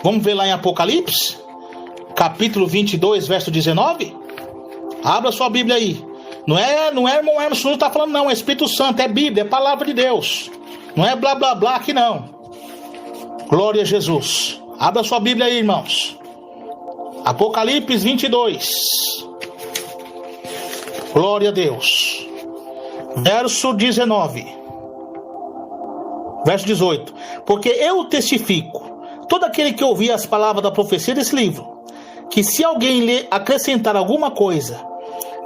Vamos ver lá em Apocalipse, capítulo 22, verso 19. Abra sua Bíblia aí. Não é irmão Hermes que está falando, não. É Espírito Santo, é Bíblia, é palavra de Deus. Não é blá blá blá aqui, não. Glória a Jesus. Abra sua Bíblia aí, irmãos. Apocalipse 22. Glória a Deus. Verso 19. Verso 18. Porque eu testifico, todo aquele que ouvir as palavras da profecia desse livro, que se alguém lhe acrescentar alguma coisa,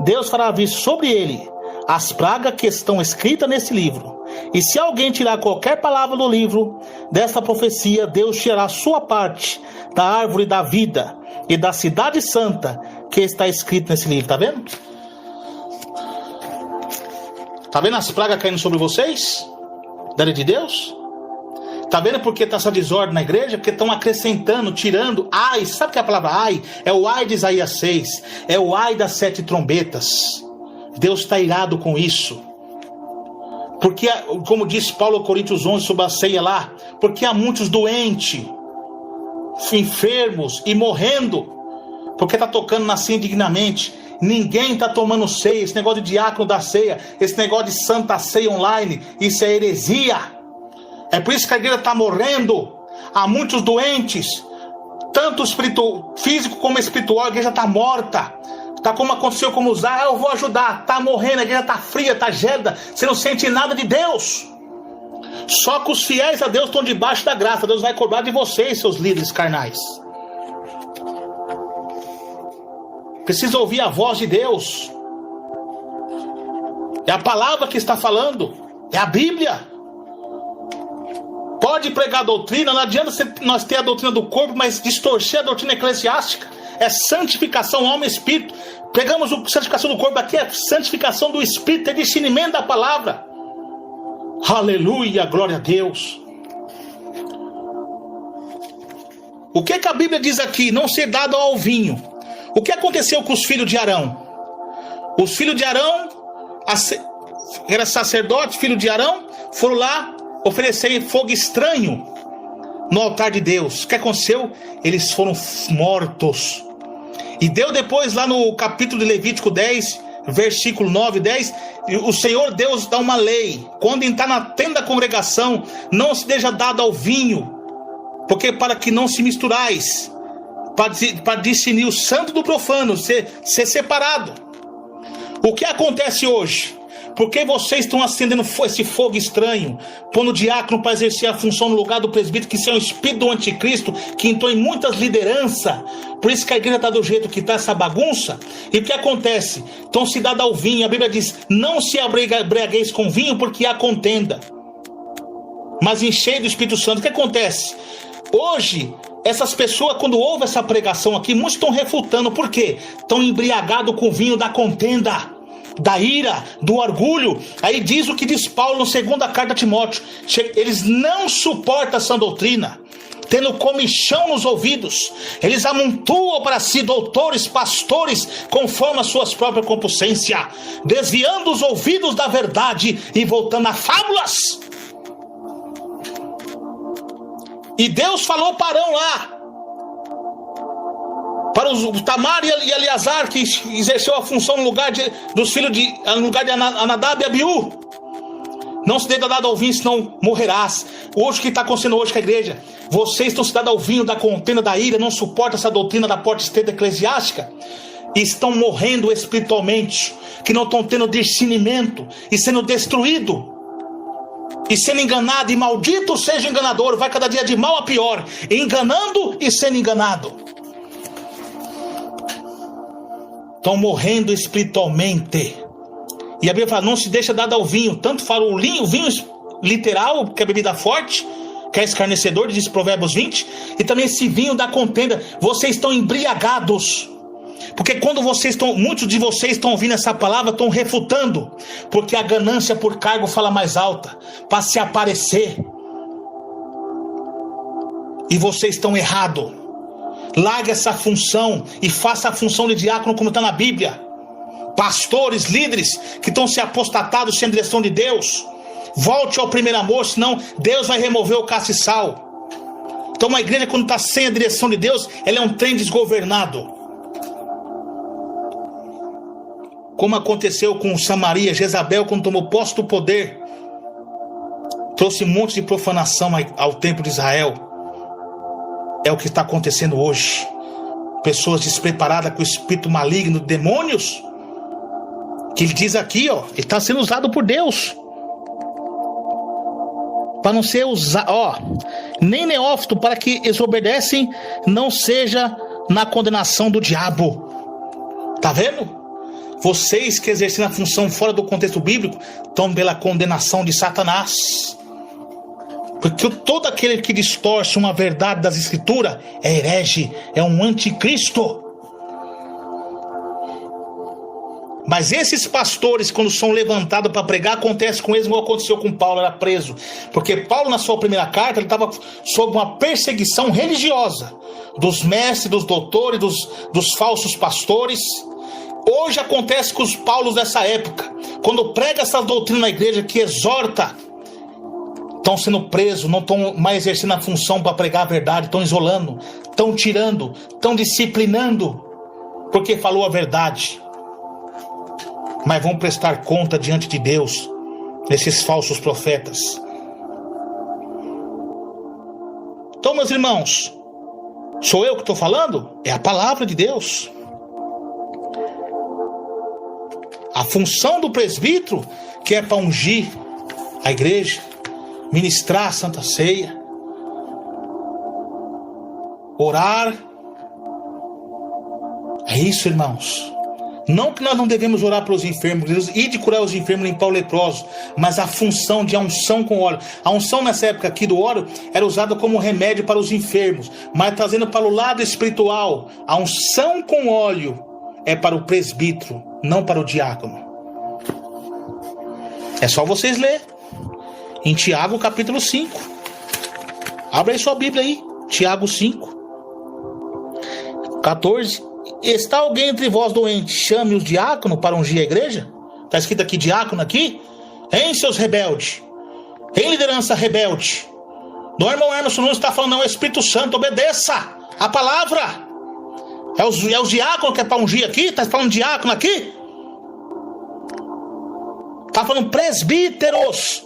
Deus fará vir sobre ele as pragas que estão escritas nesse livro. E se alguém tirar qualquer palavra do livro desta profecia, Deus tirará sua parte da árvore da vida e da cidade santa que está escrito nesse livro. Tá vendo? Tá vendo as pragas caindo sobre vocês? Da lei de Deus? Tá vendo porque tá essa desordem na igreja? Porque estão acrescentando, tirando. Ai, sabe o que é a palavra ai? É o ai de Isaías 6. É o ai das 7 trombetas. Deus está irado com isso. Porque, como diz Paulo aos Coríntios 11 sobre a ceia lá, porque há muitos doentes, enfermos e morrendo, porque tá tocando na ceia indignamente. Ninguém tá tomando ceia. Esse negócio de diácono da ceia, esse negócio de santa ceia online, isso é heresia. É por isso que a igreja está morrendo. Há muitos doentes, tanto físico como espiritual. A igreja está morta. Está como aconteceu com os eu vou ajudar. Está morrendo, a igreja está fria, está gélida. Você não sente nada de Deus. Só que os fiéis a Deus estão debaixo da graça. Deus vai cobrar de vocês, seus líderes carnais. Precisa ouvir a voz de Deus. É a palavra que está falando. É a Bíblia. Pode pregar a doutrina, não adianta nós ter a doutrina do corpo, mas distorcer a doutrina eclesiástica. É santificação, alma e espírito. Pegamos a santificação do corpo aqui, é santificação do espírito, é discernimento da palavra. Aleluia, glória a Deus. O que a Bíblia diz aqui? Não ser dado ao vinho. O que aconteceu com os filhos de Arão? Os filhos de Arão, era sacerdote, filho de Arão, foram lá oferecer fogo estranho no altar de Deus. O que aconteceu? Eles foram mortos. E Deus depois lá no capítulo de Levítico 10, versículo 9 e 10, o Senhor Deus dá uma lei. Quando entrar na tenda da congregação, não se deixa dado ao vinho, porque para que não se misturais, para discernir o santo do profano, ser separado. O que acontece hoje? Porque vocês estão acendendo esse fogo estranho, pondo o diácono para exercer a função no lugar do presbítero, que isso é um espírito do anticristo, que entrou em muitas lideranças. Por isso que a igreja está do jeito que está, essa bagunça. E o que acontece? Estão se dando ao vinho. A Bíblia diz, não se embriagueis com vinho, porque há contenda. Mas enchei do Espírito Santo. O que acontece? Hoje, essas pessoas, quando ouvem essa pregação aqui, muitos estão refutando. Por quê? Estão embriagados com o vinho da contenda, da ira, do orgulho. Aí diz o que diz Paulo na segunda carta a Timóteo. Eles não suportam essa doutrina, tendo comichão nos ouvidos. Eles amontoam para si doutores, pastores, conforme as suas próprias concupiscências, desviando os ouvidos da verdade e voltando a fábulas. E Deus falou para Arão lá, para os Tamar e Eleazar, que exerceu a função no lugar dos filhos no lugar de Anadab e Abiú. Não se dê dado ao vinho, senão morrerás. Hoje, o que está acontecendo hoje com a igreja? Vocês estão se dando ao vinho da contenda, da ira, não suportam essa doutrina da porta estreita eclesiástica, e estão morrendo espiritualmente, que não estão tendo discernimento, e sendo destruído, e sendo enganado, e maldito seja o enganador, vai cada dia de mal a pior, enganando e sendo enganado. Estão morrendo espiritualmente. E a Bíblia fala, não se deixa dado ao vinho. Tanto fala o vinho literal, que é bebida forte, que é escarnecedor, diz Provérbios 20. E também esse vinho da contenda. Vocês estão embriagados. Porque quando muitos de vocês estão ouvindo essa palavra, estão refutando. Porque a ganância por cargo fala mais alta, para se aparecer. E vocês estão errados. Larga essa função e faça a função de diácono como está na Bíblia. Pastores, líderes que estão se apostatados sem direção de Deus, volte ao primeiro amor, senão Deus vai remover o castiçal. Então uma igreja, quando está sem a direção de Deus, ela é um trem desgovernado. Como aconteceu com Samaria, Jezabel, quando tomou posse do poder, trouxe um monte de profanação ao templo de Israel. É o que está acontecendo hoje. Pessoas despreparadas com o espírito maligno, demônios, que ele diz aqui, ó, ele está sendo usado por Deus. Para não ser usado, ó, nem neófito, para que eles obedecem, não seja na condenação do diabo. Tá vendo? Vocês que exercem a função fora do contexto bíblico estão pela condenação de Satanás. Porque todo aquele que distorce uma verdade das escrituras é herege, é um anticristo. Mas esses pastores, quando são levantados para pregar, acontece com eles como aconteceu com Paulo, era preso. Porque Paulo, na sua primeira carta, ele estava sob uma perseguição religiosa dos mestres, dos doutores, dos falsos pastores. Hoje acontece com os Paulos dessa época, quando prega essa doutrina na igreja que exorta, estão sendo presos, não estão mais exercendo a função para pregar a verdade, estão isolando, estão tirando, estão disciplinando, porque falou a verdade. Mas vão prestar conta diante de Deus, nesses falsos profetas. Então, meus irmãos, sou eu que estou falando? É a palavra de Deus. A função do presbítero, que é para ungir a igreja, ministrar a Santa Ceia, orar. É isso, irmãos. Não que nós não devemos orar pelos enfermos, e de curar os enfermos, limpar o leproso, mas a função de a unção com óleo. A unção nessa época aqui do óleo era usada como remédio para os enfermos, mas trazendo para o lado espiritual, a unção com óleo é para o presbítero, não para o diácono. É só vocês lerem em Tiago capítulo 5. Abre aí sua Bíblia aí, Tiago 5, 14. Está alguém entre vós doente, chame os diáconos para ungir a igreja? Está escrito aqui diácono aqui? Hein, seus rebeldes? Em liderança rebelde. Do irmão Emerson Nunes está falando, não, é o Espírito Santo, obedeça a palavra. É os diáconos que é para ungir aqui? Está falando diácono aqui? Está falando presbíteros.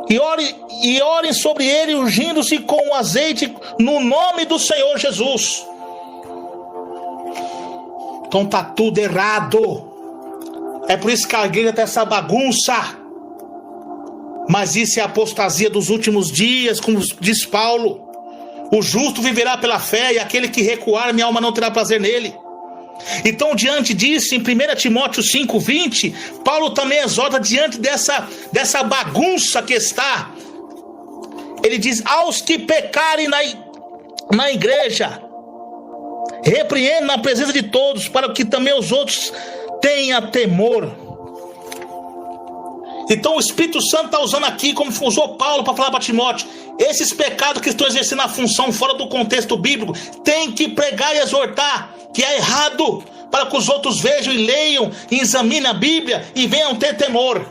E orem sobre ele, ungindo-se com o azeite no nome do Senhor Jesus. Então está tudo errado. É por isso que a igreja tem essa bagunça. Mas isso é a apostasia dos últimos dias, como diz Paulo. O justo viverá pela fé, e aquele que recuar, minha alma não terá prazer nele. Então, diante disso, em 1 Timóteo 5:20, Paulo também exorta diante dessa bagunça que está. Ele diz, aos que pecarem na igreja, repreende na presença de todos, para que também os outros tenham temor. Então o Espírito Santo está usando aqui, como usou Paulo para falar para Timóteo, esses pecados que estão exercendo a função fora do contexto bíblico, tem que pregar e exortar que é errado, para que os outros vejam e leiam e examinem a Bíblia e venham ter temor.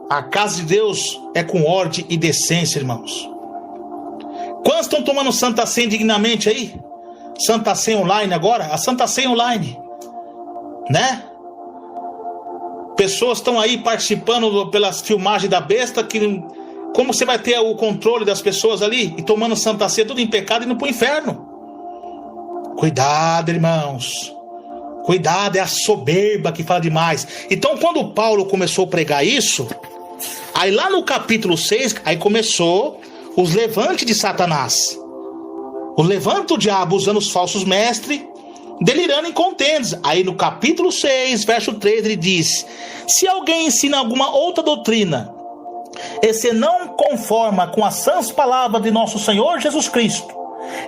A casa de Deus é com ordem e decência, irmãos. Quantos estão tomando Santa Ceia indignamente aí? Santa Ceia online agora? A Santa Ceia online, né? Pessoas estão aí participando pelas filmagens da besta, que como você vai ter o controle das pessoas ali e tomando Santa Ceia tudo em pecado e indo para o inferno? Cuidado, irmãos. Cuidado, é a soberba que fala demais. Então, quando Paulo começou a pregar isso, aí lá no capítulo 6, aí começou os levantes de Satanás. O levanta o diabo usando os falsos mestres, delirando em contendas. Aí no capítulo 6, verso 3, ele diz: se alguém ensina alguma outra doutrina, e se não conforma com as sãs palavras de nosso Senhor Jesus Cristo,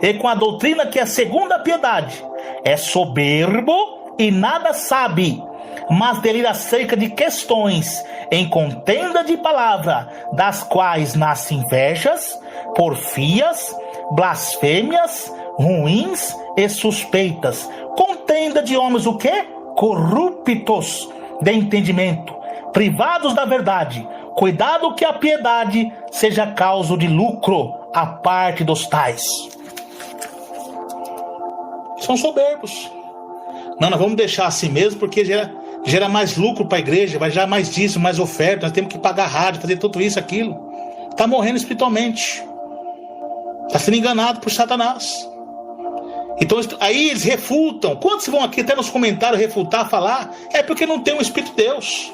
e com a doutrina que é segundo a piedade, é soberbo e nada sabe, mas delira acerca de questões em contenda de palavra, das quais nascem invejas, porfias, blasfêmias, ruins e suspeitas, contenda de homens o quê? Corruptos de entendimento, privados da verdade, Cuidado que a piedade seja causa de lucro à parte dos tais. São soberbos. Não, nós vamos deixar assim mesmo, porque gera mais lucro para a igreja, vai gerar mais dízimo, mais oferta, nós temos que pagar rádio, fazer tudo isso, aquilo. Está morrendo espiritualmente. Está sendo enganado por Satanás. Então aí eles refutam. Quantos vão aqui até nos comentários refutar, falar? É porque não tem o Espírito de Deus.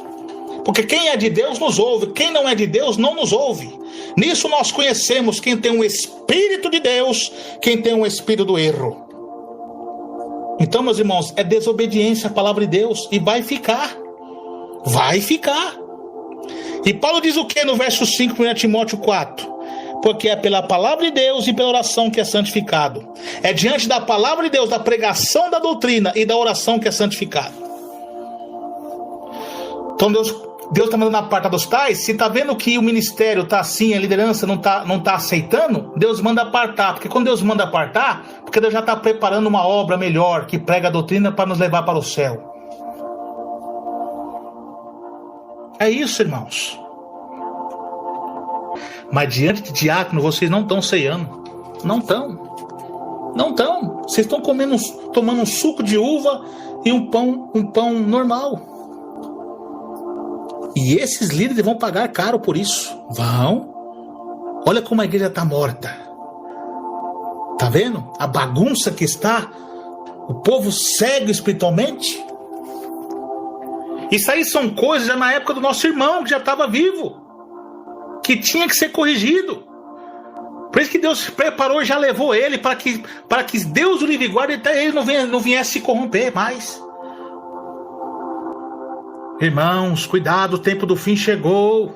Porque quem é de Deus nos ouve, quem não é de Deus não nos ouve. Nisso nós conhecemos quem tem o Espírito de Deus, quem tem o Espírito do erro. Então, meus irmãos, é desobediência à palavra de Deus, e vai ficar. Vai ficar. E Paulo diz o que no verso 5, 1 Timóteo 4? Porque é pela palavra de Deus e pela oração que é santificado. É diante da palavra de Deus, da pregação da doutrina e da oração que é santificado. Então Deus está mandando a parte dos tais. Se está vendo que o ministério está assim, a liderança não tá aceitando, Deus manda apartar. Porque quando Deus manda apartar, porque Deus já está preparando uma obra melhor, que prega a doutrina para nos levar para o céu. É isso, irmãos. Mas diante de diácono, vocês não estão ceando. Não estão. Não estão. Vocês estão tomando um suco de uva e um pão normal. E esses líderes vão pagar caro por isso. Vão. Olha como a igreja está morta. Tá vendo? A bagunça que está. O povo cego espiritualmente. Isso aí são coisas já na época do nosso irmão, que já estava vivo. Que tinha que ser corrigido. Por isso que Deus preparou e já levou ele para que Deus o livre guarde, até ele não viesse se corromper mais. Irmãos, cuidado, o tempo do fim chegou.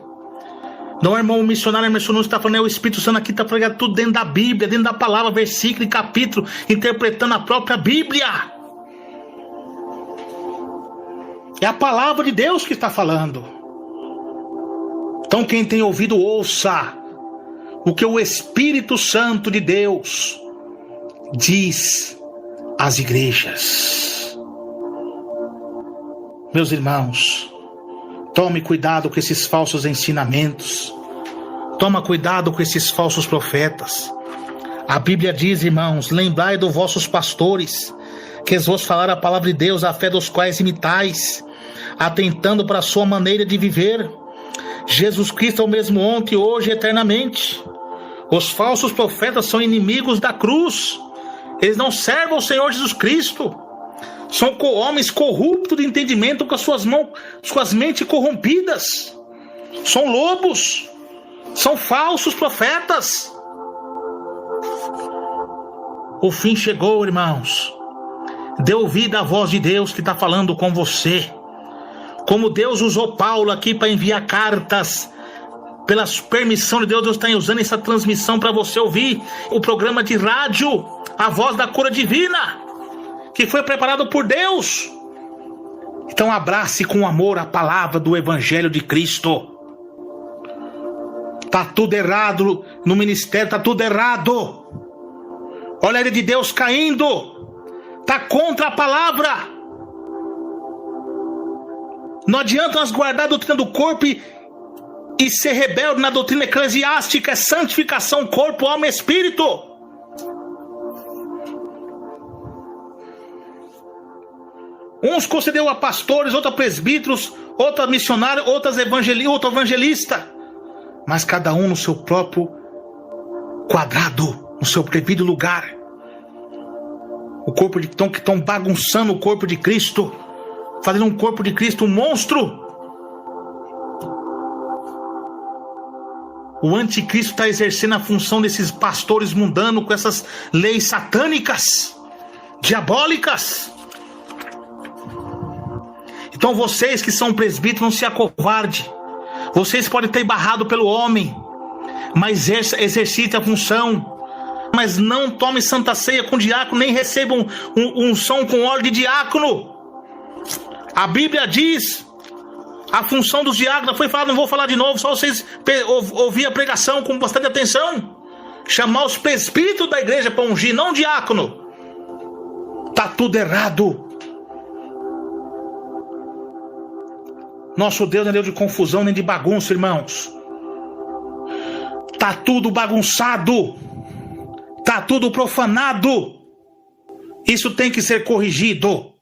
Não, irmão, o missionário está falando, o Espírito Santo aqui está pregando tudo dentro da Bíblia, dentro da palavra, versículo e capítulo, interpretando a própria Bíblia. É a palavra de Deus que está falando. Então quem tem ouvido, ouça o que o Espírito Santo de Deus diz às igrejas. Meus irmãos, tome cuidado com esses falsos ensinamentos. Toma cuidado com esses falsos profetas. A Bíblia diz, irmãos, lembrai dos vossos pastores, que eles vos falaram a palavra de Deus, a fé dos quais imitais, atentando para a sua maneira de viver. Jesus Cristo é o mesmo ontem, hoje e eternamente. Os falsos profetas são inimigos da cruz. Eles não servem ao Senhor Jesus Cristo. São homens corruptos de entendimento, com as suas mentes corrompidas. São lobos. São falsos profetas. O fim chegou, irmãos. Dê ouvido à voz de Deus que está falando com você. Como Deus usou Paulo aqui para enviar cartas, pela permissão de Deus, Deus está usando essa transmissão para você ouvir o programa de rádio, A Voz da Cura Divina, que foi preparado por Deus. Então abrace com amor a palavra do Evangelho de Cristo. Está tudo errado no ministério, está tudo errado. Olha a ira de Deus caindo. Está contra a palavra. Não adianta nós guardar a doutrina do corpo e ser rebelde na doutrina eclesiástica. É santificação, corpo, alma e espírito. Uns concedeu a pastores, outros a presbíteros, outros a missionários, outros outro evangelista. Mas cada um no seu próprio quadrado, no seu devido lugar. O corpo de que estão bagunçando o corpo de Cristo, fazendo um corpo de Cristo um monstro. O anticristo está exercendo a função desses pastores mundanos com essas leis satânicas, diabólicas. Então vocês que são presbíteros, não se acovarde. Vocês podem ter barrado pelo homem, mas exercitem a função. Mas não tomem santa ceia com diácono, nem recebam unção com óleo de diácono. A Bíblia diz, a função dos diáconos foi falada, não vou falar de novo, só vocês ouvir a pregação com bastante atenção. Chamar os presbíteros da igreja para ungir, não diácono. Tá tudo errado. Nosso Deus não é Deus de confusão nem de bagunça, irmãos. Tá tudo bagunçado. Tá tudo profanado. Isso tem que ser corrigido.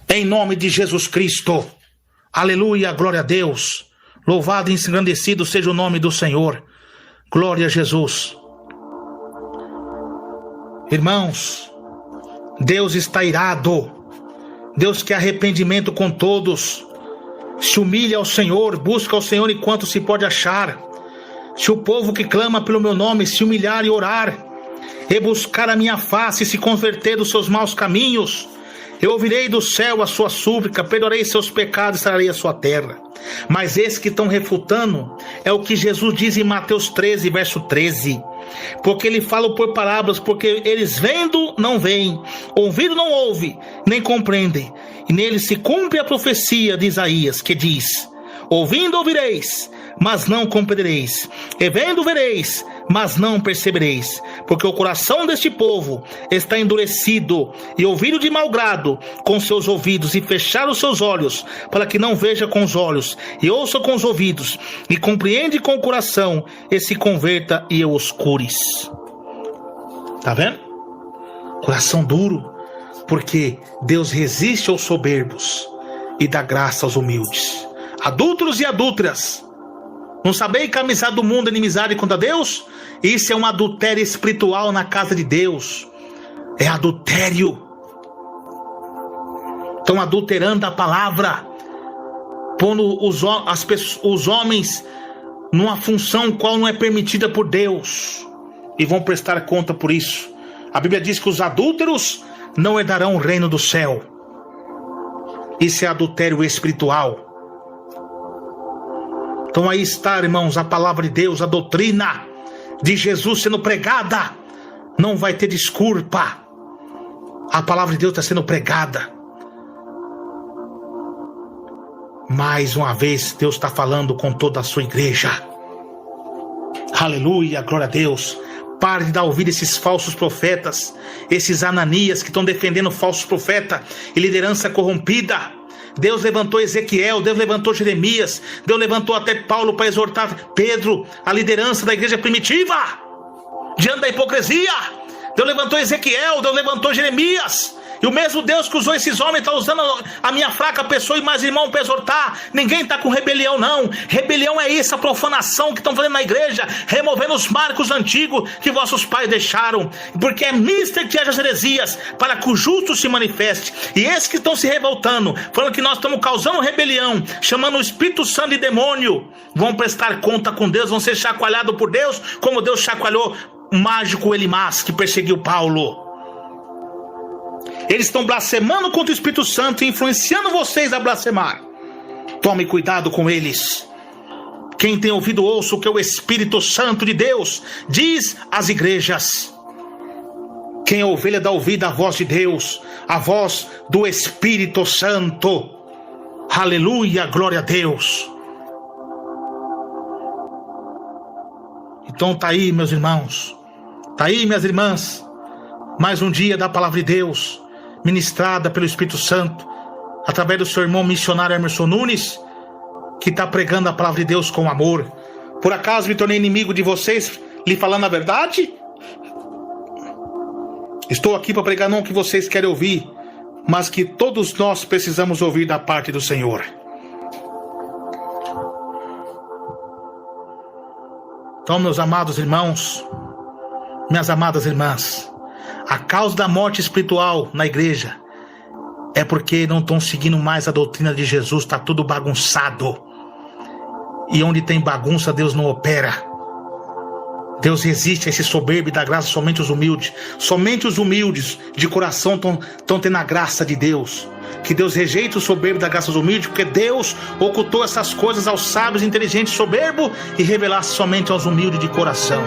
Em nome de Jesus Cristo. Aleluia, glória a Deus. Louvado e engrandecido seja o nome do Senhor. Glória a Jesus. Irmãos, Deus está irado. Deus quer arrependimento com todos. Se humilha ao Senhor, busca ao Senhor enquanto se pode achar. Se o povo que clama pelo meu nome se humilhar e orar, e buscar a minha face e se converter dos seus maus caminhos, eu ouvirei do céu a sua súplica, perdoarei seus pecados e sararei a sua terra. Mas esses que estão refutando é o que Jesus diz em Mateus 13, verso 13. Porque ele fala por parábolas, porque eles vendo não veem, ouvindo não ouvem, nem compreendem. E nele se cumpre a profecia de Isaías, que diz: ouvindo ouvireis, mas não compreendereis, e vendo vereis, mas não percebereis, porque o coração deste povo está endurecido, e ouvido de mau grado com seus ouvidos, e fecharam os seus olhos, para que não veja com os olhos, e ouça com os ouvidos, e compreende com o coração, e se converta, e eu os cures. Tá vendo? Coração duro, porque Deus resiste aos soberbos, e dá graça aos humildes. Adúlteros e adúlteras, não sabeis que a amizade do mundo é inimizade contra Deus? Isso é um adultério espiritual na casa de Deus. É adultério. Estão adulterando a palavra, pondo os homens numa função qual não é permitida por Deus, e vão prestar conta por isso. A Bíblia diz que os adúlteros não herdarão o reino do céu. Isso é adultério espiritual. Então aí está, irmãos, a palavra de Deus, a doutrina de Jesus sendo pregada. Não vai ter desculpa. A palavra de Deus está sendo pregada. Mais uma vez, Deus está falando com toda a sua igreja. Aleluia, glória a Deus. Pare de dar ouvido a esses falsos profetas, esses Ananias que estão defendendo falsos profetas e liderança corrompida. Deus levantou Ezequiel, Deus levantou Jeremias, Deus levantou até Paulo para exortar Pedro, a liderança da igreja primitiva, diante da hipocrisia. Deus levantou Ezequiel, Deus levantou Jeremias. E o mesmo Deus que usou esses homens está usando a minha fraca pessoa e mais irmão para exortar. Ninguém está com rebelião, não. Rebelião é isso, a profanação que estão fazendo na igreja, removendo os marcos antigos que vossos pais deixaram. Porque é mister que haja as heresias, para que o justo se manifeste. E esses que estão se revoltando, falando que nós estamos causando rebelião, chamando o Espírito Santo de demônio, vão prestar conta com Deus, vão ser chacoalhados por Deus, como Deus chacoalhou o mágico Elimas, que perseguiu Paulo. Eles estão blasfemando contra o Espírito Santo e influenciando vocês a blasfemar. Tome cuidado com eles. Quem tem ouvido, ouça o que o Espírito Santo de Deus diz às igrejas. Quem é ovelha dá ouvido à voz de Deus, a voz do Espírito Santo. Aleluia, glória a Deus. Então tá aí, meus irmãos. Tá aí, minhas irmãs. Mais um dia da palavra de Deus, ministrada pelo Espírito Santo, através do seu irmão missionário Emerson Nunes, que está pregando a palavra de Deus com amor. Por acaso me tornei inimigo de vocês, lhe falando a verdade? Estou aqui para pregar não o que vocês querem ouvir, mas que todos nós precisamos ouvir da parte do Senhor. Então, meus amados irmãos, minhas amadas irmãs, a causa da morte espiritual na igreja é porque não estão seguindo mais a doutrina de Jesus. Está tudo bagunçado. E onde tem bagunça, Deus não opera. Deus resiste a esse soberbo e dá graça somente aos humildes. Somente os humildes de coração estão tendo a graça de Deus. Que Deus rejeita o soberbo e dá graça aos humildes, porque Deus ocultou essas coisas aos sábios, inteligentes, soberbo, e revelasse somente aos humildes de coração.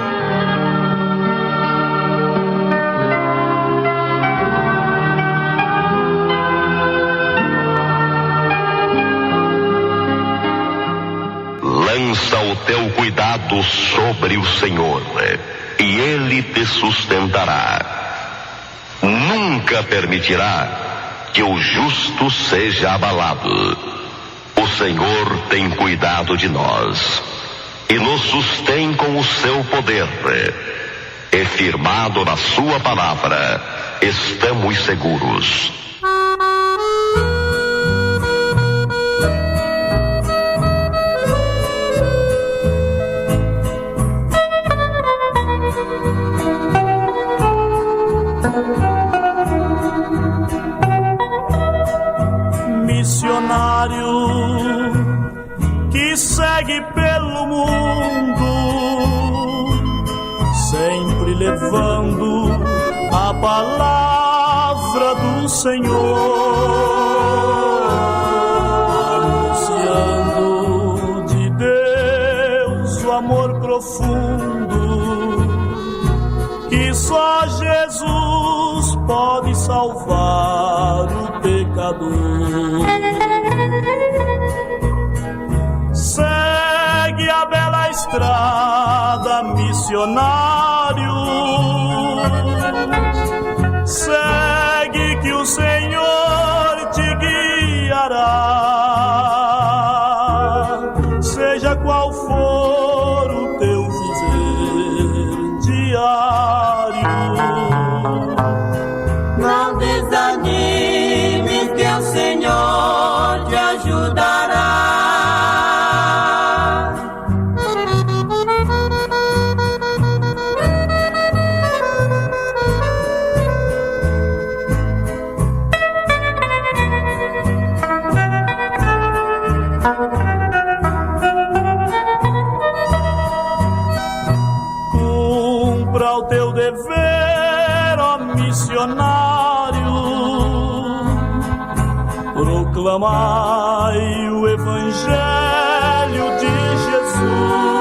Lança o teu cuidado sobre o Senhor, e Ele te sustentará. Nunca permitirá que o justo seja abalado. O Senhor tem cuidado de nós e nos sustém com o seu poder. E firmado na sua palavra, estamos seguros. Missionário que segue pelo mundo, sempre levando a palavra do Senhor, anunciando de Deus o amor profundo, que só Jesus pode salvar o pecador. Segue a bela estrada, missionário, segue que o Senhor te guiará, seja qual for o teu viver diário. Não desanimes que o Senhor te ajudará. Cumpra o teu dever, ó missionário, proclamai o Evangelho de Jesus.